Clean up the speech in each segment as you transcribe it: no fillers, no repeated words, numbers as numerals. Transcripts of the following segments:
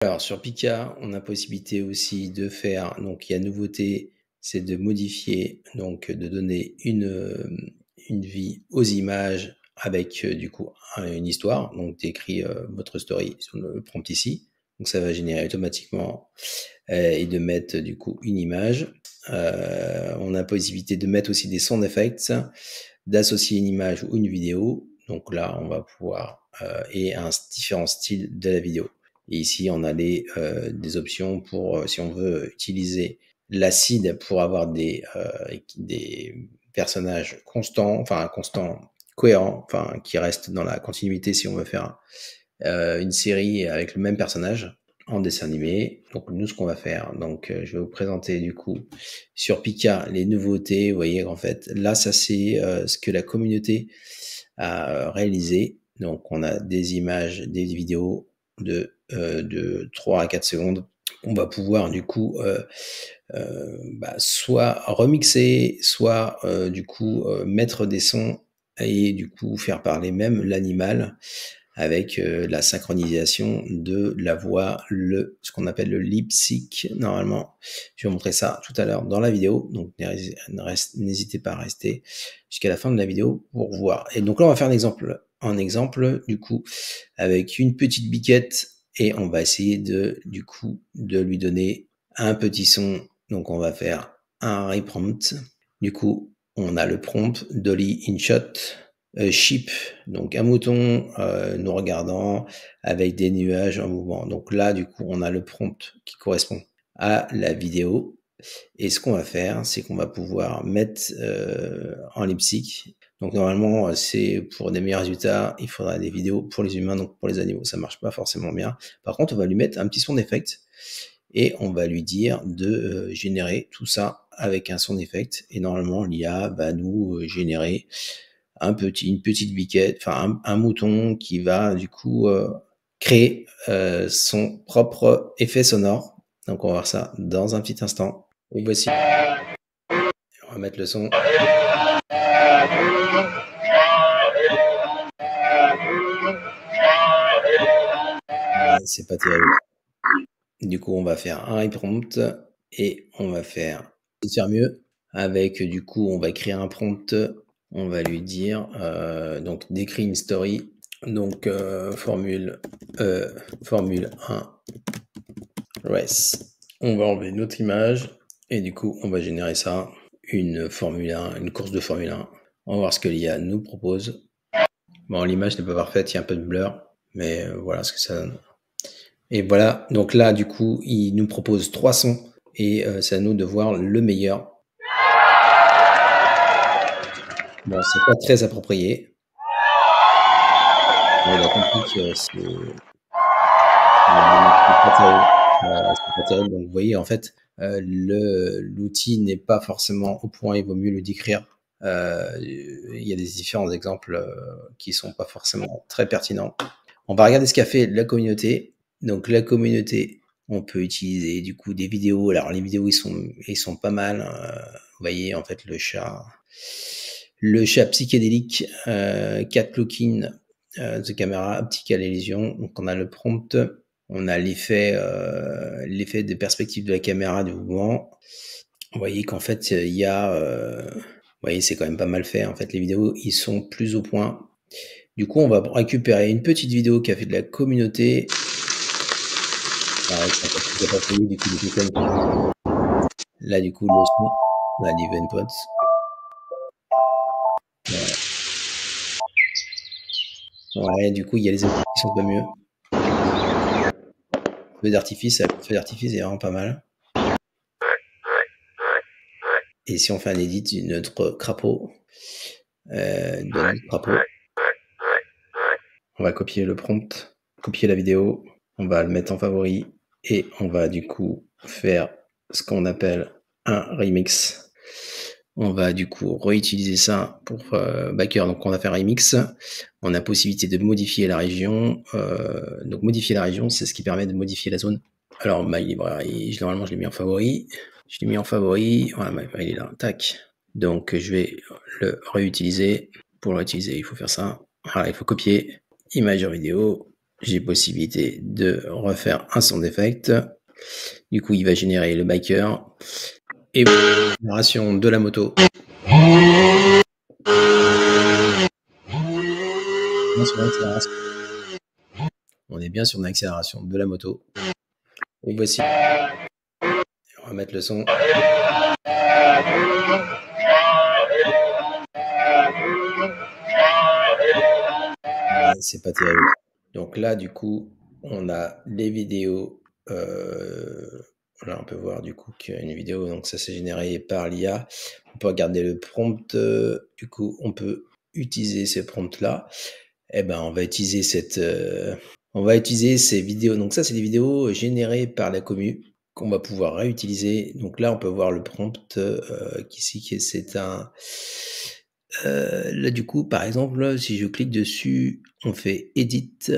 Alors sur Pika, on a possibilité aussi de faire, donc il y a nouveauté, c'est de modifier, donc de donner une vie aux images avec du coup une histoire. Donc tu écris votre story sur le prompt ici. Donc ça va générer automatiquement et de mettre du coup une image. On a possibilité de mettre aussi des sound effects, d'associer une image ou une vidéo. Donc là, on va pouvoir et différents styles de la vidéo. Et ici, on a des options pour si on veut utiliser l'acide pour avoir des personnages constants, cohérents, enfin qui restent dans la continuité si on veut faire une série avec le même personnage en dessin animé. Donc nous, ce qu'on va faire, donc je vais vous présenter du coup sur Pika les nouveautés. Vous voyez qu'en fait là, ça c'est ce que la communauté a réalisé. Donc on a des images, des vidéos de 3 à 4 secondes. On va pouvoir du coup soit remixer, soit du coup mettre des sons et du coup faire parler même l'animal avec la synchronisation de la voix, ce qu'on appelle le lip sync normalement. Je vais vous montrer ça tout à l'heure dans la vidéo, donc n'hésitez pas à rester jusqu'à la fin de la vidéo pour voir. Et donc là, on va faire un exemple du coup avec une petite biquette et on va essayer du coup de lui donner un petit son. Donc on va faire un reprompt. Du coup, on a le prompt Dolly InShot. Sheep, donc un mouton nous regardant avec des nuages en mouvement. Donc là, du coup, on a le prompt qui correspond à la vidéo. Et ce qu'on va faire, c'est qu'on va pouvoir mettre en lip sync. Donc normalement, c'est pour des meilleurs résultats, il faudra des vidéos pour les humains, donc pour les animaux, ça marche pas forcément bien. Par contre, on va lui mettre un petit son d'effect et on va lui dire de générer tout ça avec un son d'effect. Et normalement, l'IA va nous générer une petite biquette, enfin un mouton qui va du coup créer son propre effet sonore. Donc on va voir ça dans un petit instant. Et voici. On va mettre le son. C'est pas terrible. Du coup, on va faire un reprompt et on va faire mieux. Avec du coup, on va créer un prompt. On va lui dire donc décris une story. Donc formule 1 race. On va enlever notre image et du coup on va générer ça, une Formule 1, une course de Formule 1. On va voir ce que l'IA nous propose. Bon, l'image n'est pas parfaite, il y a un peu de blur, mais voilà ce que ça donne. Et voilà, donc là du coup il nous propose 3 sons et c'est à nous de voir le meilleur. Bon, c'est pas très approprié. On a compris que c'est pas terrible. Donc vous voyez en fait l'outil n'est pas forcément au point, il vaut mieux le décrire. Il y a des différents exemples qui sont pas forcément très pertinents. On va regarder ce qu'a fait la communauté. Donc la communauté, on peut utiliser du coup des vidéos. Alors les vidéos ils sont pas mal. Vous voyez en fait le chat psychédélique, cat looking de caméra, optical illusion. Donc on a le prompt. On a l'effet de perspective de la caméra du mouvement. Vous voyez qu'en fait, il y a... vous voyez, c'est quand même pas mal fait. En fait, les vidéos, ils sont plus au point. Du coup, on va récupérer une petite vidéo qui a fait de la communauté. Là, du coup, le son, on a l'event pods. Ouais, du coup, il y a les effets qui sont pas mieux. Le feu d'artifice est vraiment pas mal. Et si on fait un edit de notre crapaud, on va copier le prompt, copier la vidéo, on va le mettre en favori et on va du coup faire ce qu'on appelle un remix. On va du coup réutiliser ça pour Backer. Donc on va faire un remix. On a possibilité de modifier la région. Donc modifier la région, c'est ce qui permet de modifier la zone. Alors My Library, normalement je l'ai mis en favori. Je l'ai mis en favori. Voilà, il est là. Tac. Donc je vais le réutiliser. Pour le réutiliser, il faut faire ça. Voilà, il faut copier image en vidéo. j'ai possibilité de refaire un sound effect. Du coup, il va générer le biker et génération de la moto. On est bien sur une accélération de la moto. Et voici. On va mettre le son. C'est pas terrible. Donc là, du coup, on a les vidéos. Là, on peut voir du coup qu'il y a une vidéo. Donc ça, c'est généré par l'IA. On peut regarder le prompt. Du coup, on peut utiliser ce prompt-là. Eh ben, on va utiliser on va utiliser ces vidéos. Donc ça, c'est des vidéos générées par la commu qu'on va pouvoir réutiliser. Donc là, on peut voir le prompt qui c'est un. Là, du coup, par exemple, si je clique dessus, on fait Edit.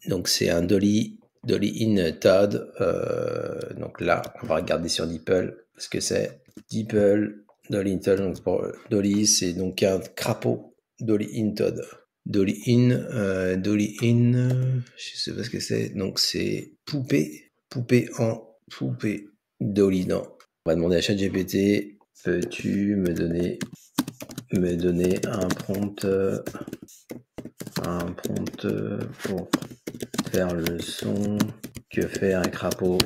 Donc c'est un Dolly in Todd. Donc là, on va regarder sur DeepL ce que c'est. DeepL, Dolly in Todd. Donc Dolly, c'est donc un crapaud. Dolly in Todd. Dolly in, je sais pas ce que c'est. Donc c'est poupée Dolly. Non. On va demander à ChatGPT, peux-tu me donner un prompt pour faire le son que fait un crapaud.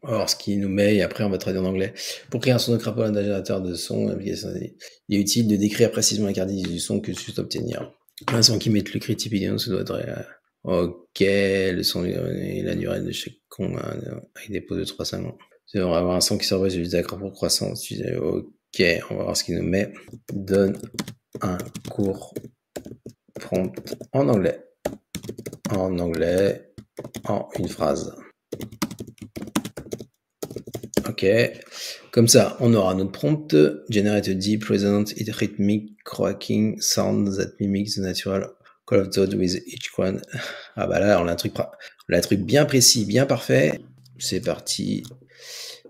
Alors, ce qui nous met, et après on va traduire en anglais. Pour créer un son de crapaud, un générateur de son, il est utile de décrire précisément la caractéristique du son que tu souhaites obtenir. Un son qui met le crit type idéal, ça doit être. Ok, le son et la durée de chaque con avec des pauses de 3 secondes. On va avoir un son qui surveille celui d'un crapaud croissant. Ok, on va voir ce qu'il nous met. Donne un court prompt en anglais. En une phrase. Ok, comme ça, on aura notre prompt. Generate a deep, resonant, rhythmic, cracking sound that mimics the natural call of thought with each one. Ah bah là, on a un truc bien précis, bien parfait. C'est parti.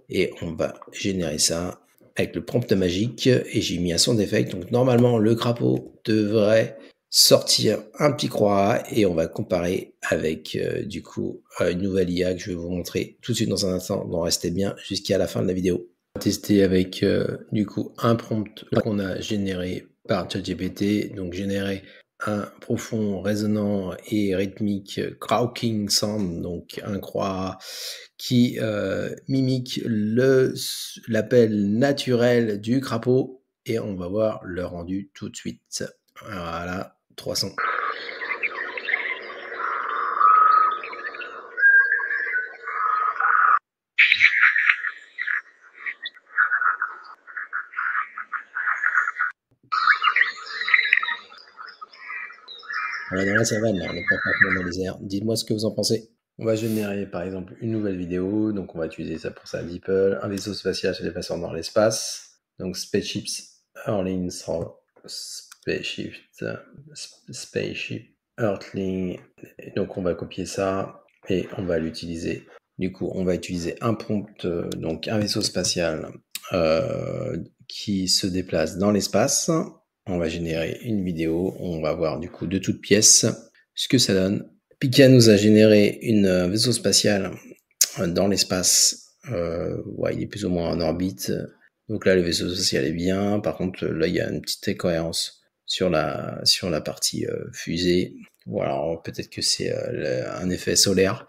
Et on va générer ça avec le prompt magique. Et j'ai mis un son d'effect. Donc normalement, le crapaud devrait sortir un petit croix et on va comparer avec du coup une nouvelle IA que je vais vous montrer tout de suite dans un instant. Donc restez bien jusqu'à la fin de la vidéo. On va tester avec du coup un prompt qu'on a généré par ChatGPT. Donc générer un profond, résonnant et rythmique croaking sound, donc un croix qui mimique l'appel naturel du crapaud et on va voir le rendu tout de suite. Voilà, 300. On est dans la savane, là, on n'est pas forcément dans les airs. Dites-moi ce que vous en pensez. On va générer par exemple une nouvelle vidéo, donc on va utiliser ça pour ça, DeepL, un vaisseau spatial se déplaçant dans l'espace, donc Spaceships Earthling, Spaceship Earthling, donc on va copier ça et on va l'utiliser. Du coup, on va utiliser un prompt, donc un vaisseau spatial qui se déplace dans l'espace. On va générer une vidéo, on va voir du coup de toutes pièces ce que ça donne. Pika nous a généré un vaisseau spatial dans l'espace. Ouais, il est plus ou moins en orbite. Donc là, le vaisseau spatial est bien. Par contre, là, il y a une petite incohérence sur la partie fusée. Voilà, peut-être que c'est un effet solaire.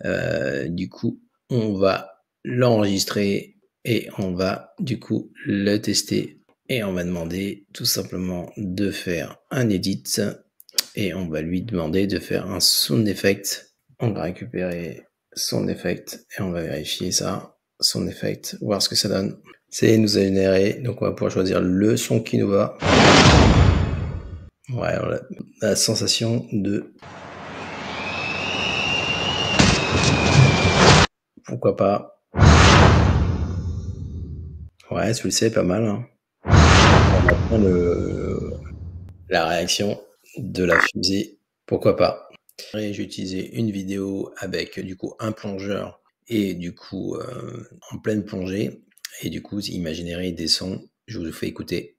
Du coup, on va l'enregistrer et on va du coup le tester. Et on va demander tout simplement de faire un edit et on va lui demander de faire un sound effect. On va récupérer sound effect et on va vérifier ça, sound effect, voir ce que ça donne. C'est nous a généré, donc on va pouvoir choisir le son qui nous va. Ouais, on a la sensation de... Pourquoi pas. Ouais, tu le sais, pas mal. Hein. On a la réaction de la fusée. Pourquoi pas. J'ai utilisé une vidéo avec du coup un plongeur et du coup en pleine plongée et du coup il m'a généré des sons, je vous fais écouter.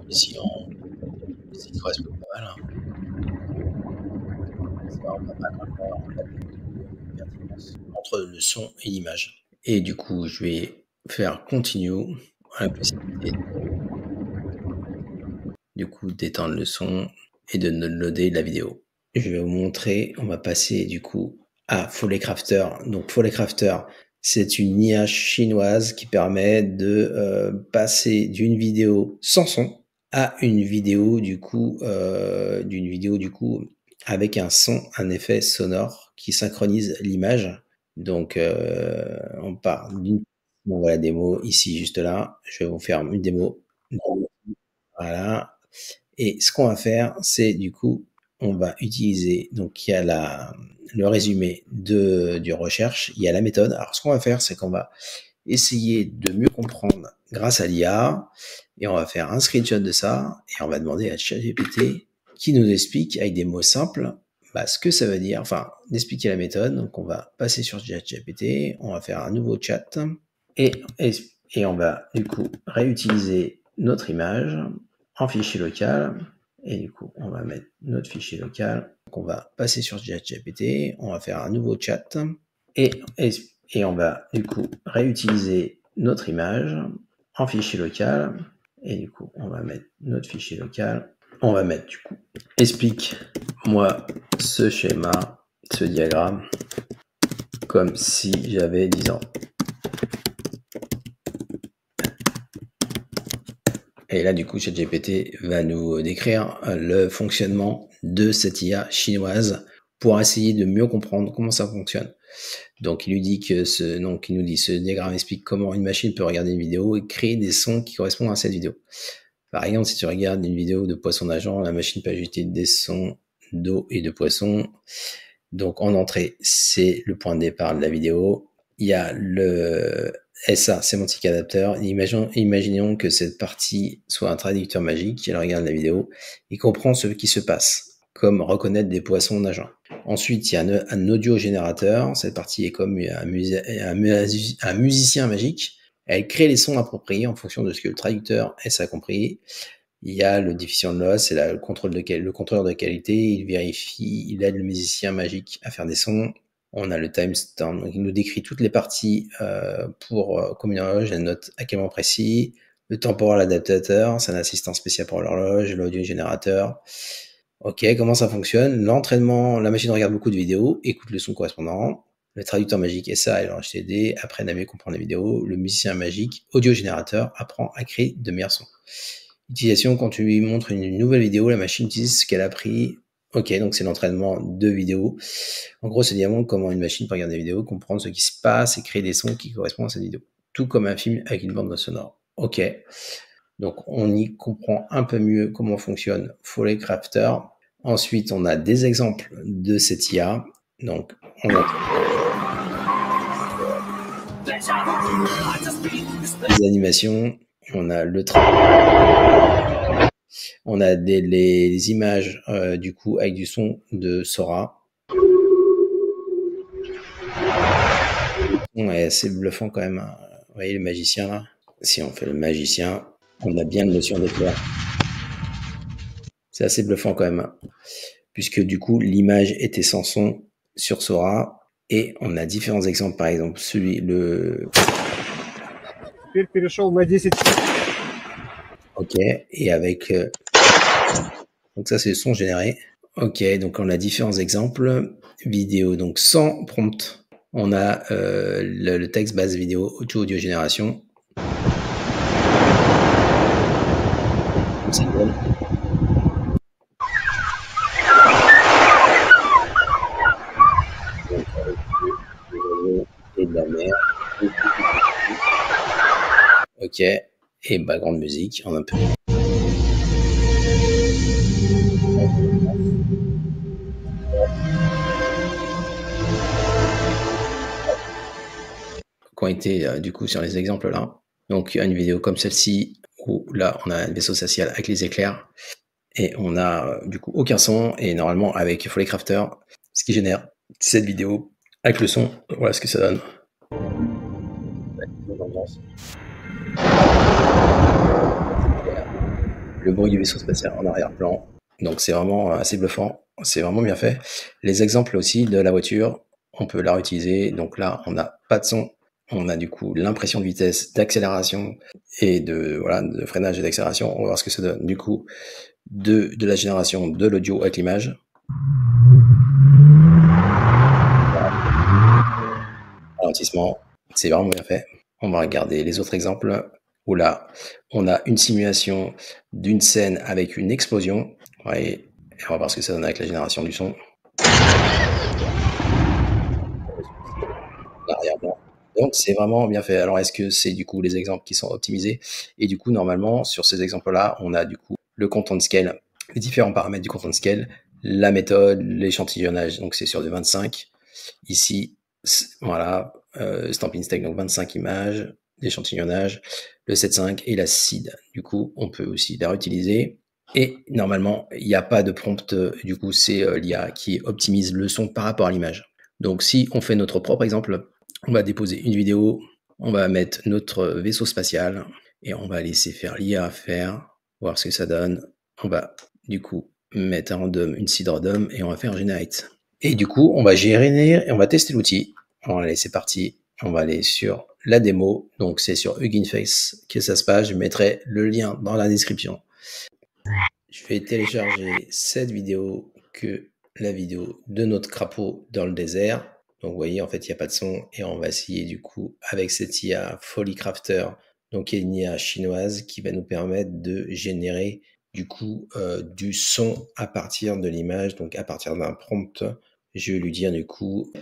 Ici, ici il correspond pas mal. C'est vraiment pas mal. Maintenant, on a une pertinence entre le son et l'image. Et du coup, je vais faire continue à la possibilité du coup d'éteindre le son et de loader la vidéo. Je vais vous montrer, on va passer du coup à Foley Crafter. Donc Foley Crafter, c'est une IA chinoise qui permet de passer d'une vidéo sans son à une vidéo du coup avec un son, un effet sonore qui synchronise l'image. Donc on part d'une, on voit la démo ici juste là. Je vais vous faire une démo. Voilà. Et ce qu'on va faire, c'est du coup, on va utiliser, donc il y a le résumé du recherche, il y a la méthode. Alors ce qu'on va faire, c'est qu'on va essayer de mieux comprendre grâce à l'IA, et on va faire un screenshot de ça, et on va demander à ChatGPT qui nous explique avec des mots simples ce que ça veut dire, enfin d'expliquer la méthode. Donc on va passer sur ChatGPT, on va faire un nouveau chat, et, et on va du coup réutiliser notre image en fichier local. Et du coup, on va mettre notre fichier local. Donc, on va passer sur ChatGPT, on va faire un nouveau chat et on va du coup réutiliser notre image en fichier local. Et du coup, on va mettre notre fichier local. On va mettre du coup explique-moi ce schéma, ce diagramme, comme si j'avais 10 ans. Et là, du coup, ChatGPT va nous décrire le fonctionnement de cette IA chinoise pour essayer de mieux comprendre comment ça fonctionne. Donc, il nous dit ce diagramme explique comment une machine peut regarder une vidéo et créer des sons qui correspondent à cette vidéo. Par exemple, si tu regardes une vidéo de poisson nageant, la machine peut ajouter des sons d'eau et de poisson. Donc, en entrée, c'est le point de départ de la vidéo. Il y a le SA, Semantic Adapter. Imaginons que cette partie soit un traducteur magique qui regarde la vidéo et comprend ce qui se passe, comme reconnaître des poissons nageants. Ensuite, il y a un audio générateur. Cette partie est comme un musicien magique. Elle crée les sons appropriés en fonction de ce que le traducteur SA a compris. Il y a le diffusion de loss, c'est le contrôleur de qualité. Il vérifie, il aide le musicien magique à faire des sons. On a le timestamp, donc il nous décrit toutes les parties comme une horloge, elle note à quel moment précis. Le temporal adaptateur, c'est un assistant spécial pour l'horloge. L'audio générateur. Ok, comment ça fonctionne? L'entraînement, la machine regarde beaucoup de vidéos, écoute le son correspondant. Le traducteur magique SA et l'HTD apprennent à mieux comprendre les vidéos. Le musicien magique, audio générateur, apprend à créer de meilleurs sons. Utilisation, quand tu lui montres une nouvelle vidéo, la machine utilise ce qu'elle a pris. Ok, donc c'est l'entraînement de vidéo. En gros, c'est démontre comment une machine peut regarder des vidéos, comprendre ce qui se passe et créer des sons qui correspondent à cette vidéo. Tout comme un film avec une bande sonore. Ok, donc on y comprend un peu mieux comment fonctionne Foley Crafter. Ensuite, on a des exemples de cette IA. Donc, on a des animations, on a le travail. On a les images du coup avec du son de Sora. On est assez bluffant quand même. Vous voyez le magicien là? Si on fait le magicien, on a bien une notion d'éclair. C'est assez bluffant quand même. Puisque du coup l'image était sans son sur Sora. Et on a différents exemples, par exemple Ok, et avec... donc ça c'est le son généré. Ok, donc on a différents exemples. Vidéo, donc sans prompt. On a le texte base vidéo, audio génération. Et de la mer. Ok, et background musique en un peu. Qui ont été du coup sur les exemples là. Donc il y a une vidéo comme celle-ci où là on a un vaisseau spatial avec les éclairs et on a du coup aucun son, et normalement avec Foley Crafter, ce qui génère cette vidéo avec le son, voilà ce que ça donne. Le bruit du vaisseau spatial en arrière-plan. Donc c'est vraiment assez bluffant, c'est vraiment bien fait. Les exemples aussi de la voiture, on peut la réutiliser. Donc là, on n'a pas de son, on a du coup l'impression de vitesse, d'accélération et de freinage et d'accélération. On va voir ce que ça donne. Du coup, de la génération de l'audio avec l'image. Ralentissement, c'est vraiment bien fait. On va regarder les autres exemples où là, on a une simulation d'une scène avec une explosion. Ouais, et on va voir ce que ça donne avec la génération du son. L'arrière-plan. Donc c'est vraiment bien fait. Alors est-ce que c'est du coup les exemples qui sont optimisés? Et du coup, normalement, sur ces exemples-là, on a du coup le content scale, les différents paramètres du content scale, la méthode, l'échantillonnage, donc c'est sur du 25. Ici, voilà, Stampin' Stack, donc 25 images d'échantillonnage, le 7.5 et la seed. Du coup, on peut aussi la réutiliser. Et normalement, il n'y a pas de prompt. Du coup, c'est l'IA qui optimise le son par rapport à l'image. Donc, si on fait notre propre exemple, on va déposer une vidéo, on va mettre notre vaisseau spatial et on va laisser faire l'IA faire, voir ce que ça donne. On va du coup mettre un random, une seed random et on va faire generate. Et du coup, on va gérer et on va tester l'outil. Allez, c'est parti. On va aller sur la démo. Donc, c'est sur Hugging Face que ça se passe. Je mettrai le lien dans la description. Je vais télécharger cette vidéo que la vidéo de notre crapaud dans le désert. Donc, vous voyez, en fait, il n'y a pas de son. Et on va essayer, du coup, avec cette IA Follycrafter, donc il y a une IA chinoise qui va nous permettre de générer, du coup, du son à partir de l'image, donc à partir d'un prompt. Je vais lui dire, du coup,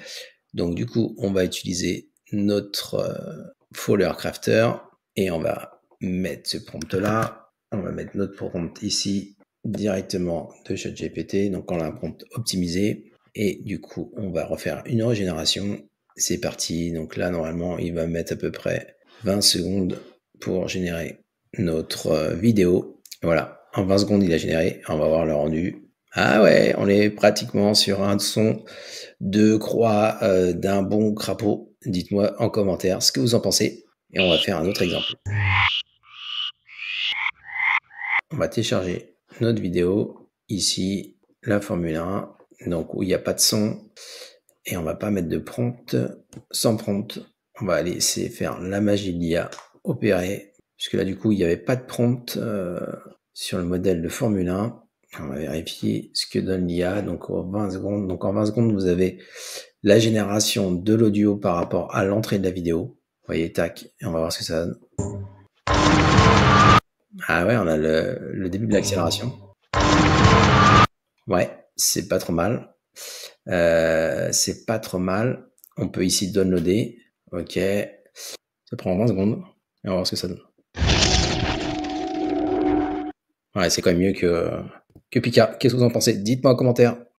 on va utiliser notre Follycrafter et on va mettre ce prompt-là. On va mettre notre prompt ici directement de ChatGPT. Donc, on a un prompt optimisé. Et du coup, on va refaire une régénération. C'est parti. Donc là, normalement, il va mettre à peu près 20 secondes pour générer notre vidéo. Voilà. En 20 secondes, il a généré. On va voir le rendu. Ah ouais, on est pratiquement sur un son de croix d'un bon crapaud. Dites-moi en commentaire ce que vous en pensez. Et on va faire un autre exemple. On va télécharger notre vidéo. Ici, la Formule 1. Donc, où il n'y a pas de son. Et on va pas mettre de prompt. Sans prompt, on va laisser faire la magie de l'IA opérer. Puisque là, du coup, il n'y avait pas de prompt sur le modèle de Formule 1. On va vérifier ce que donne l'IA. Donc, en 20 secondes. Donc, en 20 secondes, vous avez la génération de l'audio par rapport à l'entrée de la vidéo. Vous voyez, tac. Et on va voir ce que ça donne. Ah ouais, on a le début de l'accélération. Ouais, c'est pas trop mal. C'est pas trop mal. On peut ici downloader. Ok. Ça prend 20 secondes. Et on va voir ce que ça donne. Ouais, c'est quand même mieux que Pika. Qu'est-ce que vous en pensez? Dites-moi en commentaire.